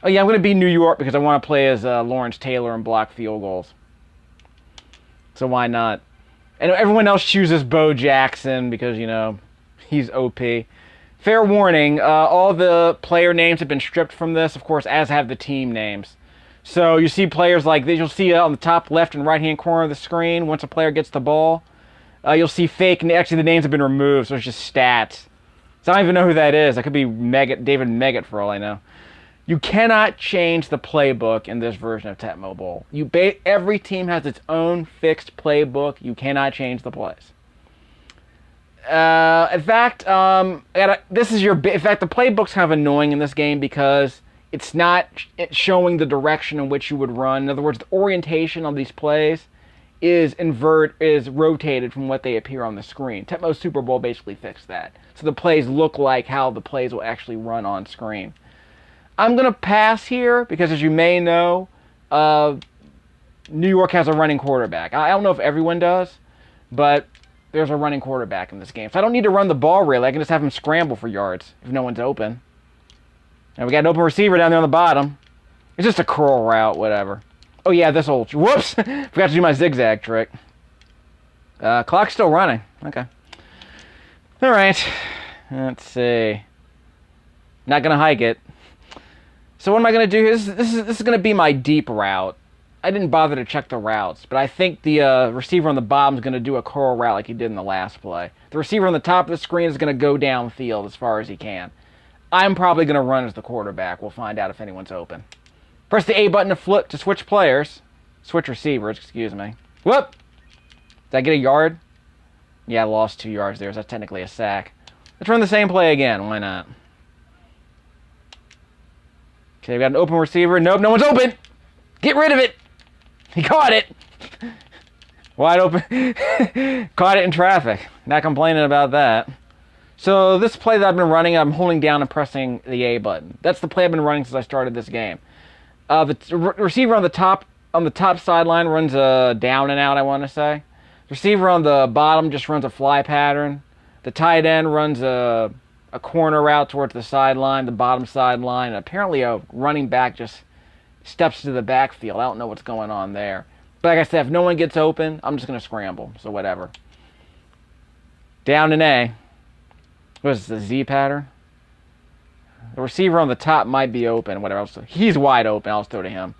Oh yeah, I'm going to be New York because I want to play as Lawrence Taylor and block field goals. So why not? And everyone else chooses Bo Jackson because, he's OP. Fair warning, all the player names have been stripped from this, of course, as have the team names. So you see players like this. You'll see on the top left and right-hand corner of the screen, once a player gets the ball, you'll see fake, and actually the names have been removed, so it's just stats. So I don't even know who that is. That could be David Meggett for all I know. You cannot change the playbook in this version of Tecmo Bowl. Every team has its own fixed playbook. You cannot change the plays. In fact, this is in fact, the playbook's kind of annoying in this game because it's not showing the direction in which you would run. In other words, the orientation of these plays is rotated from what they appear on the screen. Tecmo Super Bowl basically fixed that. So the plays look like how the plays will actually run on screen. I'm going to pass here because, as you may know, New York has a running quarterback. I don't know if everyone does, but there's a running quarterback in this game. So I don't need to run the ball, really. I can just have him scramble for yards if no one's open. And we got an open receiver down there on the bottom. It's just a curl route, whatever. Oh, yeah, this old... Whoops! Forgot to do my zigzag trick. Clock's still running. Okay. All right. Let's see. Not going to hike it. So what am I going to do? This is going to be my deep route. I didn't bother to check the routes, but I think the receiver on the bottom is going to do a curl route like he did in the last play. The receiver on the top of the screen is going to go downfield as far as he can. I'm probably going to run as the quarterback. We'll find out if anyone's open. Press the A button to switch players. Switch receivers, excuse me. Whoop! Did I get a yard? Yeah, I lost 2 yards there, so that's technically a sack. Let's run the same play again. Why not? Okay, we got an open receiver. Nope, no one's open! Get rid of it! He caught it! Wide open. Caught it in traffic. Not complaining about that. So this play that I've been running, I'm holding down and pressing the A button. That's the play I've been running since I started this game. The receiver on the top sideline runs a down and out, I want to say. The receiver on the bottom just runs a fly pattern. The tight end runs a corner route towards the sideline, the bottom sideline. And apparently a running back just steps to the backfield. I don't know what's going on there. But like I said, if no one gets open, I'm just going to scramble. So whatever. Down and A. What is this, the Z pattern? The receiver on the top might be open. Whatever else. He's wide open. I'll just throw to him.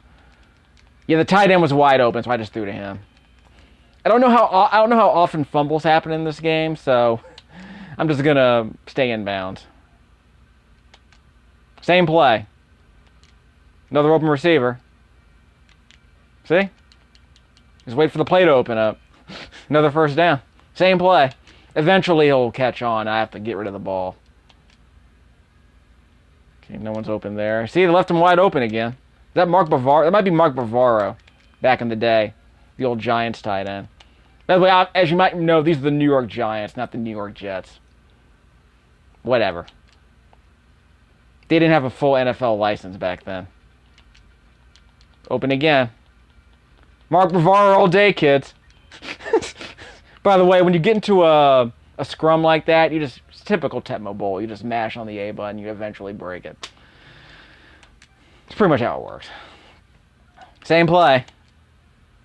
Yeah, the tight end was wide open, so I just threw to him. I don't know how often fumbles happen in this game, so I'm just gonna stay in bounds. Same play. Another open receiver. See? Just wait for the play to open up. Another first down. Same play. Eventually he'll catch on. I have to get rid of the ball. Okay, no one's open there. See, they left him wide open again. Is that Mark Bavaro? That might be Mark Bavaro back in the day. The old Giants tight end. By the way, as you might know, these are the New York Giants, not the New York Jets. Whatever. They didn't have a full NFL license back then. Open again. Mark Bavaro all day, kids. By the way, when you get into a scrum like that, it's typical Tecmo Bowl. You just mash on the A button, you eventually break it. It's pretty much how it works. Same play.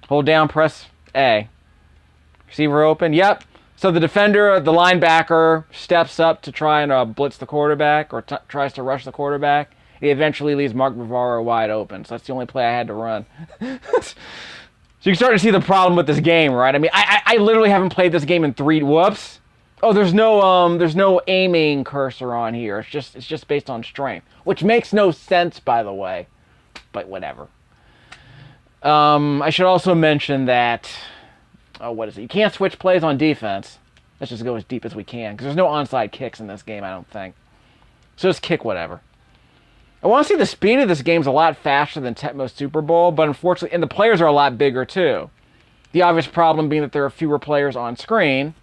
Hold down, press A. Receiver open. Yep. So the defender, the linebacker, steps up to try and blitz the quarterback or tries to rush the quarterback. He eventually leaves Mark Bavaro wide open. So that's the only play I had to run. So you can start to see the problem with this game, right? I mean, I literally haven't played this game in 3... Whoops. Oh, there's no aiming cursor on here. It's just based on strength, which makes no sense, by the way. But whatever. I should also mention that... Oh, what is it? You can't switch plays on defense. Let's just go as deep as we can, because there's no onside kicks in this game, I don't think. So just kick whatever. I want to see the speed of this game's a lot faster than Tecmo Super Bowl, but unfortunately, and the players are a lot bigger too. The obvious problem being that there are fewer players on screen,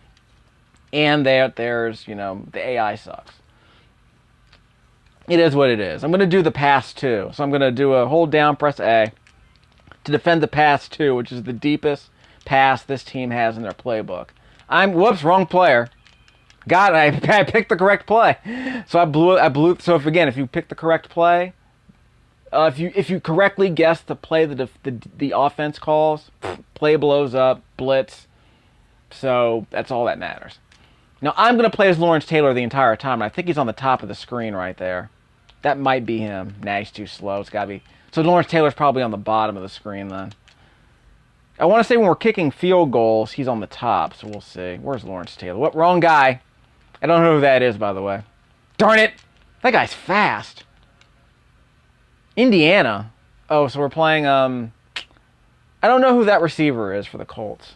and there's, the AI sucks. It is what it is. I'm going to do the pass 2. So I'm going to do a hold down, press A, to defend the pass 2, which is the deepest pass this team has in their playbook. Whoops, wrong player. God, I picked the correct play. So I blew. So if you pick the correct play, If you correctly guess the play the offense calls, play blows up, blitz. So that's all that matters. Now I'm gonna play as Lawrence Taylor the entire time. And I think he's on the top of the screen right there. That might be him. Nah, he's too slow. It's gotta be. So Lawrence Taylor's probably on the bottom of the screen then. I want to say when we're kicking field goals, he's on the top. So we'll see. Where's Lawrence Taylor? What? Wrong guy. I don't know who that is, by the way. Darn it! That guy's fast. Indiana. Oh, so we're playing, I don't know who that receiver is for the Colts.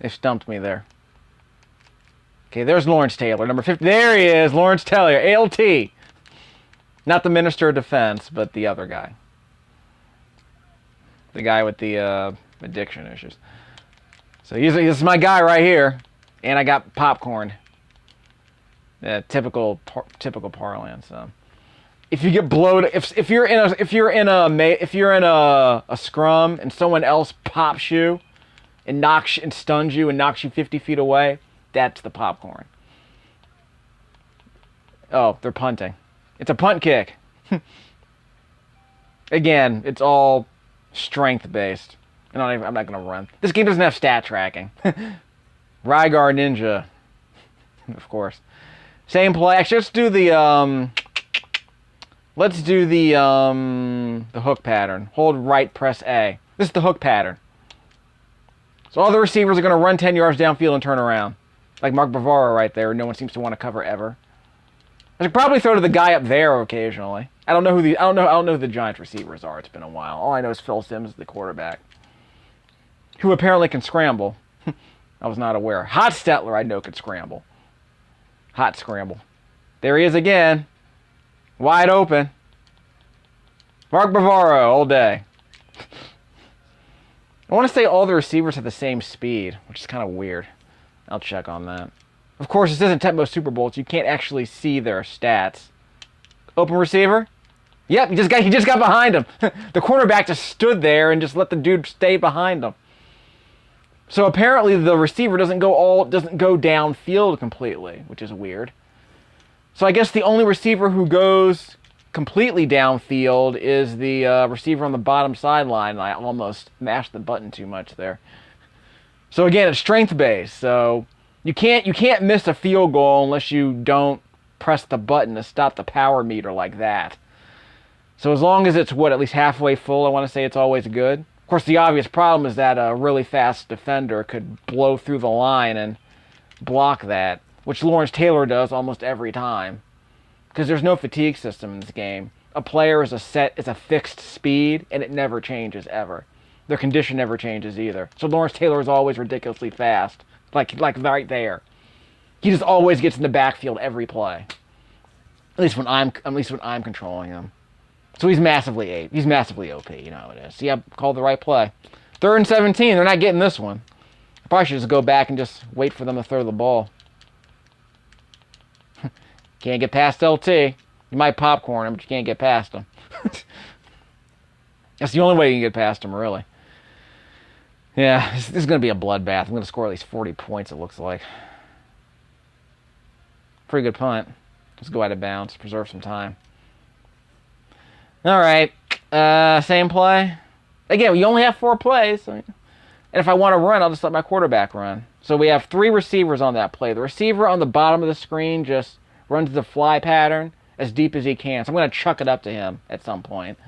They stumped me there. Okay, there's Lawrence Taylor, number 50. There he is, Lawrence Taylor, ALT. Not the Minister of Defense, but the other guy. The guy with the addiction issues. So this is my guy right here. And I got popcorn. Typical parlance. If you get blowed, if you're in a scrum and someone else pops you and stuns you and knocks you 50 feet away, that's the popcorn. Oh, they're punting. It's a punt kick. Again, it's all strength based. I'm not gonna run. This game doesn't have stat tracking. Rygar Ninja, of course. Same play. Actually, let's do the hook pattern. Hold right, press A. This is the hook pattern. So all the receivers are going to run 10 yards downfield and turn around. Like Mark Bavaro right there. No one seems to want to cover ever. I should probably throw to the guy up there occasionally. I don't know who the Giants receivers are. It's been a while. All I know is Phil Simms is the quarterback, who apparently can scramble. I was not aware. Hot Stetler, I know, can scramble. Hot scramble. There he is again. Wide open. Mark Bavaro all day. I want to say all the receivers have the same speed, which is kind of weird. I'll check on that. Of course, this isn't Tecmo Super Bowl, so you can't actually see their stats. Open receiver? Yep, he just got behind him. The cornerback just stood there and just let the dude stay behind him. So apparently the receiver doesn't go downfield completely, which is weird. So I guess the only receiver who goes completely downfield is the receiver on the bottom sideline. I almost mashed the button too much there. So again, it's strength based. So you can't miss a field goal unless you don't press the button to stop the power meter like that. So as long as it's at least halfway full, I want to say it's always good. Of course, the obvious problem is that a really fast defender could blow through the line and block that, which Lawrence Taylor does almost every time. Because there's no fatigue system in this game. A player is a fixed speed, and it never changes, ever. Their condition never changes either. So Lawrence Taylor is always ridiculously fast. Like right there. He just always gets in the backfield every play. At least when I'm controlling him. So he's massively OP, you know how it is. See, I called the right play. 3rd and 17, they're not getting this one. I probably should just go back and just wait for them to throw the ball. Can't get past LT. You might popcorn him, but you can't get past him. That's the only way you can get past him, really. Yeah, this is going to be a bloodbath. I'm going to score at least 40 points, it looks like. Pretty good punt. Let's go out of bounds, preserve some time. All right, same play. Again, we only have 4 plays. And if I want to run, I'll just let my quarterback run. So we have 3 receivers on that play. The receiver on the bottom of the screen just runs the fly pattern as deep as he can. So I'm going to chuck it up to him at some point,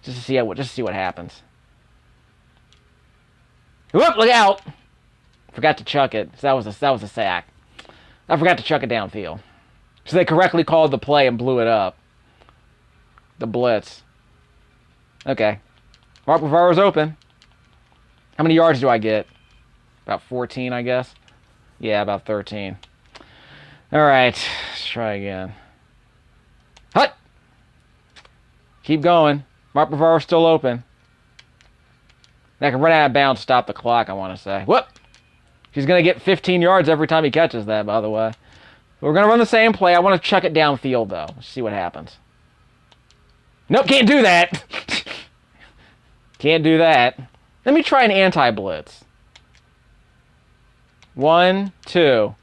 just to see what happens. Whoop! Look out! Forgot to chuck it. So that was a sack. I forgot to chuck it downfield. So they correctly called the play and blew it up. The blitz. Okay. Mark Bavaro's open. How many yards do I get? About 14, I guess. Yeah, about 13. All right. Let's try again. Hut! Keep going. Mark Bavaro's still open. And I can run out of bounds, stop the clock, I want to say. Whoop! He's going to get 15 yards every time he catches that, by the way. We're going to run the same play. I want to chuck it downfield, though. Let's see what happens. Nope, can't do that. Can't do that. Let me try an anti-blitz. 1, 2.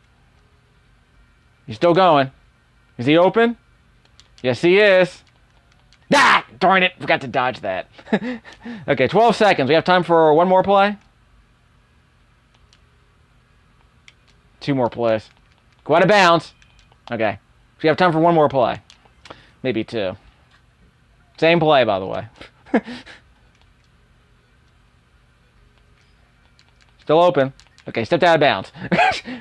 He's still going. Is he open? Yes, he is. Ah! Darn it! Forgot to dodge that. Okay, 12 seconds. We have time for one more play? 2 more plays. Go out of bounds. Okay. So we have time for one more play. Maybe 2. Same play, by the way. Still open. Okay, stepped out of bounds.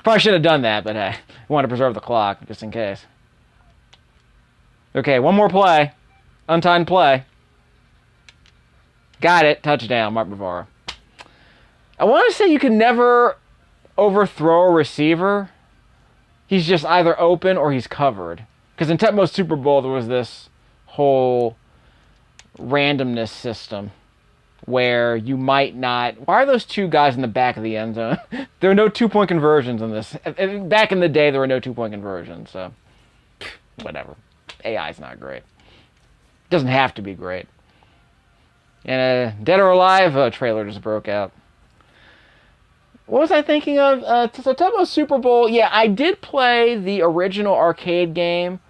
Probably should have done that, but hey. I wanted to preserve the clock, just in case. Okay, one more play. Untimed play. Got it. Touchdown, Mark Bavaro. I want to say you can never overthrow a receiver. He's just either open or he's covered. Because in Tecmo Super Bowl, there was this whole randomness system where you might not... Why are those 2 guys in the back of the end zone? There are no 2-point conversions in this. Back in the day, there were no 2-point conversions, so... Whatever. AI's not great. Doesn't have to be great. And Dead or Alive trailer just broke out. What was I thinking of? So Tecmo Super Bowl, yeah, I did play the original arcade game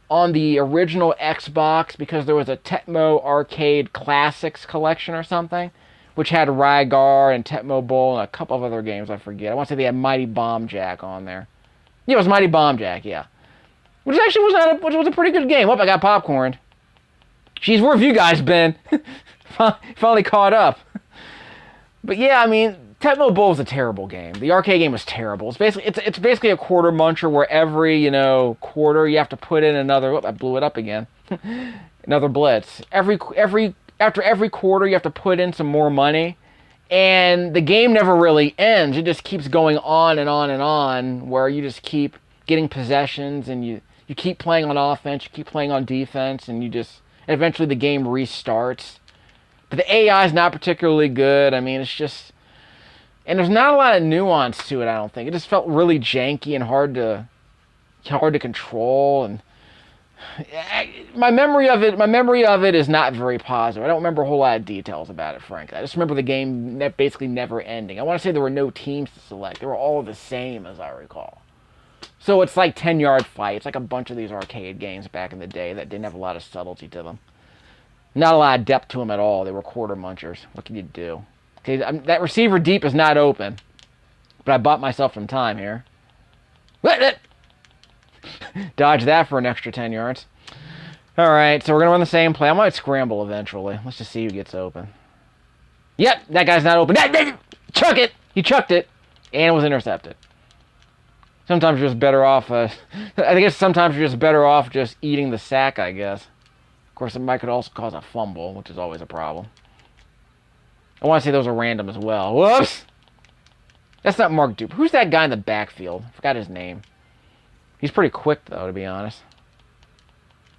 on the original Xbox because there was a Tecmo Arcade Classics collection or something, which had Rygar and Tecmo Bowl and a couple of other games I forget. I want to say they had Mighty Bomb Jack on there. Yeah, it was Mighty Bomb Jack, yeah. Which actually was a pretty good game. Oh, I got popcorned. Jeez, where have you guys been? Finally caught up. But yeah, I mean, Tecmo Bowl is a terrible game. The arcade game was terrible. It's basically a quarter muncher where every, quarter you have to put in another... Whoop, I blew it up again. Another blitz. After every quarter you have to put in some more money. And the game never really ends. It just keeps going on and on and on, where you just keep getting possessions and you keep playing on offense, you keep playing on defense, and eventually the game restarts. But the AI is not particularly good. I mean, it's just... And there's not a lot of nuance to it, I don't think. It just felt really janky and hard to control. And my memory of it is not very positive. I don't remember a whole lot of details about it, frankly. I just remember the game basically never ending. I want to say there were no teams to select. They were all the same, as I recall. So it's like 10-yard fights, like a bunch of these arcade games back in the day that didn't have a lot of subtlety to them. Not a lot of depth to them at all. They were quarter munchers. What can you do? Okay, that receiver deep is not open. But I bought myself some time here. Dodge that for an extra 10 yards. Alright, so we're going to run the same play. I might scramble eventually. Let's just see who gets open. Yep, that guy's not open. Chuck it! He chucked it. And it was intercepted. Sometimes you're just better off... I guess sometimes you're just better off just eating the sack, I guess. Of course, it could also cause a fumble, which is always a problem. I want to say those are random as well. Whoops! That's not Mark Duper. Who's that guy in the backfield? I forgot his name. He's pretty quick, though, to be honest.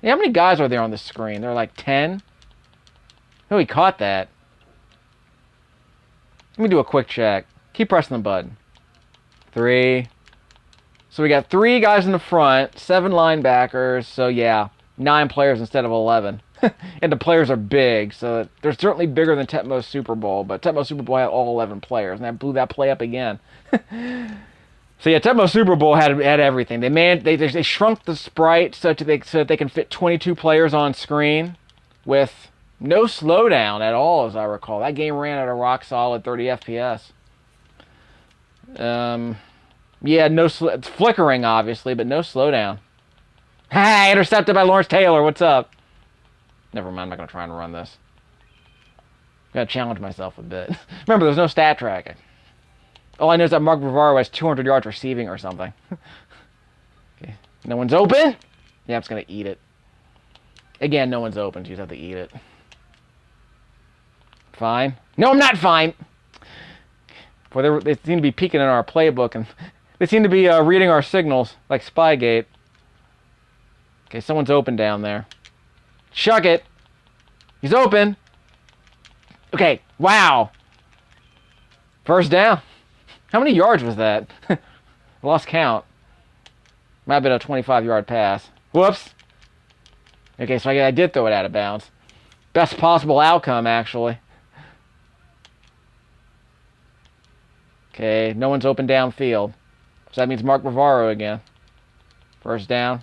Yeah, how many guys are there on the screen? There are like 10? Oh, he caught that. Let me do a quick check. Keep pressing the button. 3. So we got 3 guys in the front, 7 linebackers, so yeah, 9 players instead of 11. And the players are big, so they're certainly bigger than Tecmo Super Bowl, but Tecmo Super Bowl had all 11 players, and that blew that play up again. So yeah, Tecmo Super Bowl had everything. They shrunk the sprite so that they can fit 22 players on screen with no slowdown at all, as I recall. That game ran at a rock solid 30 FPS. Yeah, it's flickering, obviously, but no slowdown. Hey, intercepted by Lawrence Taylor. What's up? Never mind, I'm not going to try and run this. I'm going to challenge myself a bit. Remember, there's no stat tracking. All I know is that Mark Bavaro has 200 yards receiving or something. Okay. No one's open? Yeah, I'm just going to eat it. Again, no one's open, so you just have to eat it. Fine. No, I'm not fine! Boy, they seem to be peeking in our playbook, and they seem to be reading our signals, like Spygate. Okay, someone's open down there. Chuck it! He's open! Okay, wow! First down. How many yards was that? Lost count. Might have been a 25-yard pass. Whoops! Okay, so I did throw it out of bounds. Best possible outcome, actually. Okay, no one's open downfield. So that means Mark Bavaro again. First down.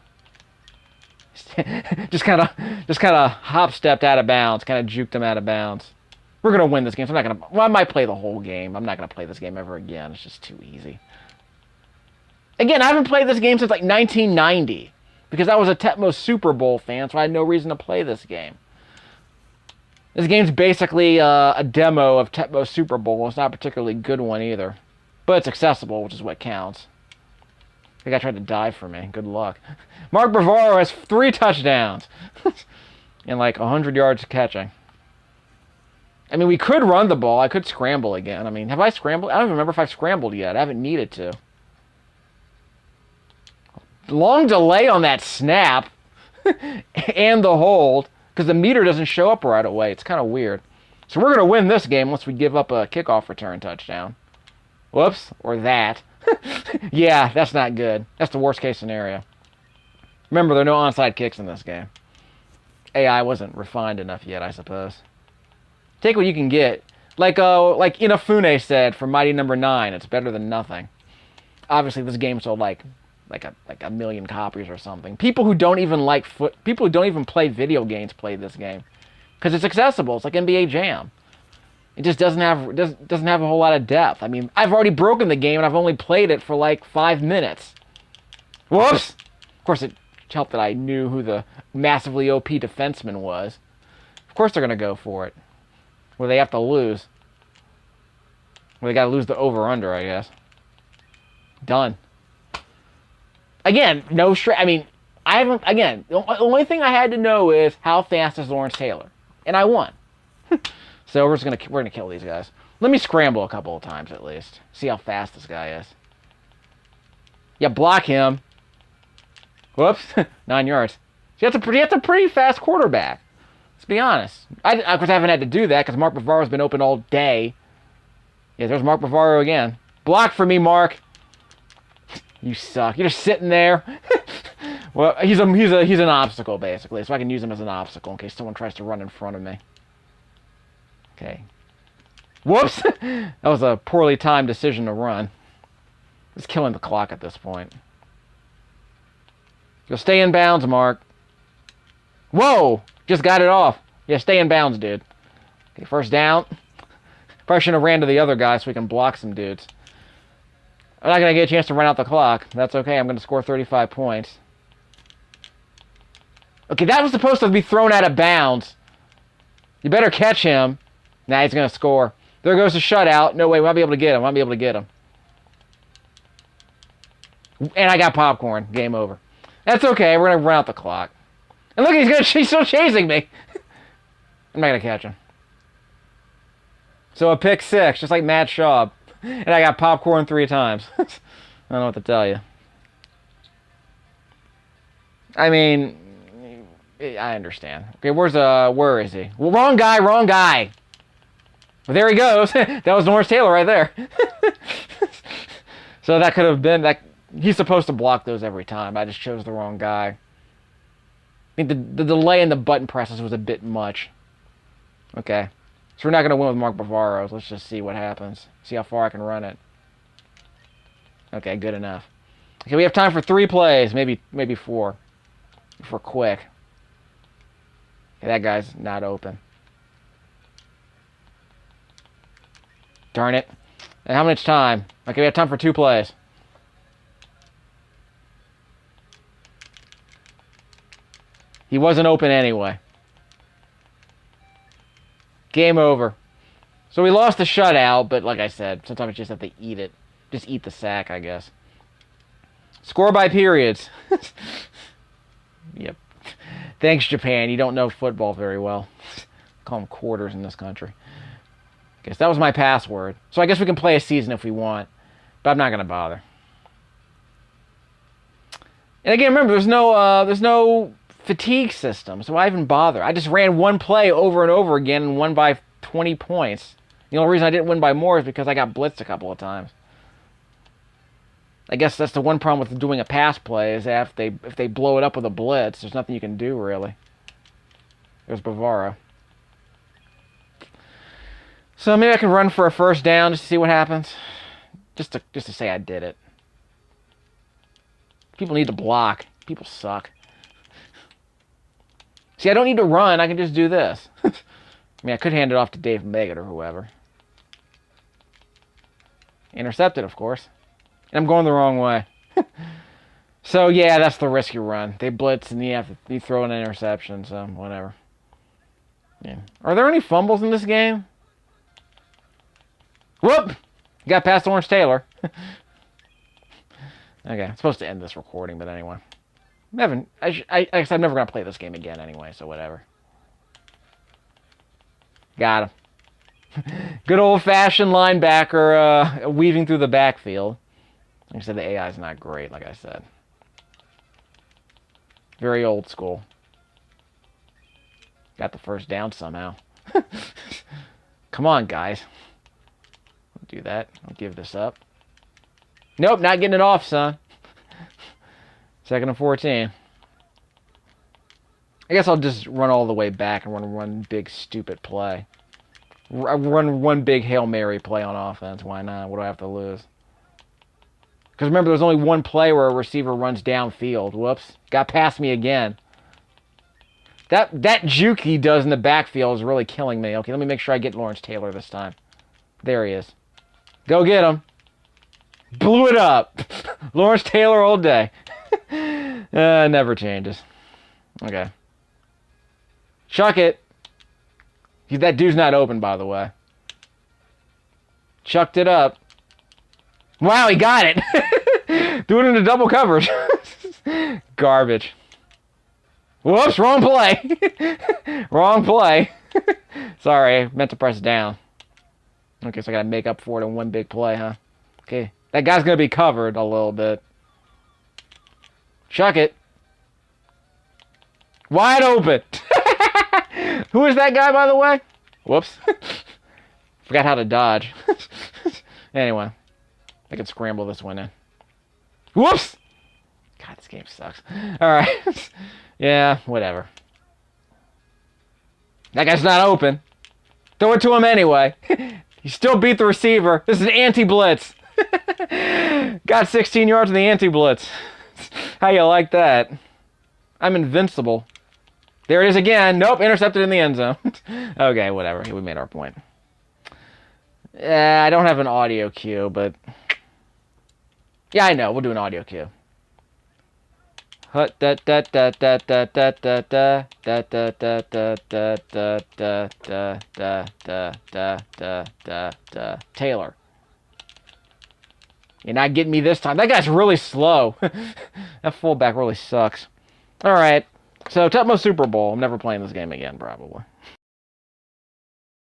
just kind of hop-stepped out of bounds, kind of juked him out of bounds. We're going to win this game, so I'm not going to... Well, I might play the whole game. I'm not going to play this game ever again. It's just too easy. Again, I haven't played this game since, like, 1990. Because I was a Tecmo Super Bowl fan, so I had no reason to play this game. This game's basically a demo of Tecmo Super Bowl. It's not a particularly good one either. But it's accessible, which is what counts. The guy tried to dive for me. Good luck. Mark Bavaro has 3 touchdowns. And like 100 yards catching. I mean, we could run the ball. I could scramble again. I mean, have I scrambled? I don't even remember if I've scrambled yet. I haven't needed to. Long delay on that snap. And the hold. Because the meter doesn't show up right away. It's kind of weird. So we're going to win this game once we give up a kickoff return touchdown. Whoops. Or that. Yeah, that's not good. That's the worst case scenario. Remember, there are no onside kicks in this game. AI wasn't refined enough yet, I suppose. Take what you can get. Like Inafune said from Mighty Number 9, it's better than nothing. Obviously, this game sold like a million copies or something. People who don't even people who don't even play video games play this game because it's accessible. It's like NBA Jam. It just doesn't have a whole lot of depth. I mean, I've already broken the game and I've only played it for like 5 minutes. Whoops! Of course, it helped that I knew who the massively OP defenseman was. Of course, they're gonna go for it. Well, they have to lose. Well, they gotta lose the over/under, I guess. Done. Again, no straight. I mean, I haven't. Again, the only thing I had to know is how fast is Lawrence Taylor, and I won. So we're gonna kill these guys. Let me scramble a couple of times at least. See how fast this guy is. Yeah, block him. Whoops, 9 yards. So that's a pretty fast quarterback. Let's be honest. Of course, I haven't had to do that because Mark Bavaro's been open all day. Yeah, there's Mark Bavaro again. Block for me, Mark. You suck. You're just sitting there. Well, he's an obstacle basically, so I can use him as an obstacle in case someone tries to run in front of me. Okay. Whoops! That was a poorly timed decision to run. It's killing the clock at this point. Go stay in bounds, Mark. Whoa! Just got it off. Yeah, stay in bounds, dude. Okay, first down. Probably shouldn't have ran to the other guy so we can block some dudes. I'm not going to get a chance to run out the clock. That's okay. I'm going to score 35 points. Okay, that was supposed to be thrown out of bounds. You better catch him. Nah, he's going to score. There goes the shutout. No way. We might be able to get him. And I got popcorn. Game over. That's okay. We're going to run out the clock. And look, he's still chasing me. I'm not going to catch him. So a pick 6, just like Matt Schaub. And I got popcorn 3 times. I don't know what to tell you. I mean, I understand. Okay, where is he? Well, wrong guy. Well, there he goes. That was Lawrence Taylor right there. So that could have been that. He's supposed to block those every time. I just chose the wrong guy. I think the delay in the button presses was a bit much. Okay. So we're not going to win with Mark Bavaro. Let's just see what happens. See how far I can run it. Okay, good enough. Okay, we have time for 3 plays. Maybe 4. If we're quick. Okay, that guy's not open. Darn it. And how much time? Okay, we have time for 2 plays. He wasn't open anyway. Game over. So we lost the shutout, but like I said, sometimes you just have to eat it. Just eat the sack, I guess. Score by periods. Yep. Thanks, Japan. You don't know football very well. Call them quarters in this country. Guess that was my password. So I guess we can play a season if we want, but I'm not going to bother. And again, remember, there's no fatigue system, so why even bother? I just ran 1 play over and over again and won by 20 points. The only reason I didn't win by more is because I got blitzed a couple of times. I guess that's the one problem with doing a pass play is that if they blow it up with a blitz, there's nothing you can do really. There's Bavaro. So maybe I can run for a first down just to see what happens. Just to say I did it. People need to block. People suck. See, I don't need to run. I can just do this. I mean, I could hand it off to Dave Meggett or whoever. Intercepted, of course. And I'm going the wrong way. So, yeah, that's the risk you run. They blitz, and you throw an interception, so whatever. Yeah. Are there any fumbles in this game? Whoop! Got past Lawrence Taylor. Okay, I'm supposed to end this recording, but anyway. I guess I'm never going to play this game again anyway, so whatever. Got him. Good old-fashioned linebacker weaving through the backfield. Like I said, the AI is not great, like I said. Very old school. Got the first down somehow. Come on, guys. I'll do that. I'll give this up. Nope, not getting it off, son. 2nd and 14. I guess I'll just run all the way back and run one big stupid play. Run one big Hail Mary play on offense. Why not? What do I have to lose? Because remember, there's only one play where a receiver runs downfield. Whoops. Got past me again. That juke he does in the backfield is really killing me. Okay, let me make sure I get Lawrence Taylor this time. There he is. Go get him. Blew it up. Lawrence Taylor all day. Never changes. Okay. Chuck it. That dude's not open, by the way. Chucked it up. Wow, he got it. Doing it into double coverage. Garbage. Whoops, wrong play. Wrong play. Sorry, I meant to press down. Okay, so I gotta make up for it in one big play, huh? Okay, that guy's gonna be covered a little bit. Chuck it. Wide open. Who is that guy, by the way? Whoops. Forgot how to dodge. Anyway, I can scramble this one in. Whoops! God, this game sucks. Alright. Yeah, whatever. That guy's not open. Throw it to him anyway. He still beat the receiver. This is anti-blitz. Got 16 yards in the anti-blitz. How you like that? I'm invincible. There it is again. Nope, intercepted in the end zone. Okay, whatever. We made our point. I don't have an audio cue, but... Yeah, I know. We'll do an audio cue. Taylor. You're not getting me this time. That guy's really slow. That fullback really sucks. Alright. So, Tecmo Super Bowl. I'm never playing this game again, probably.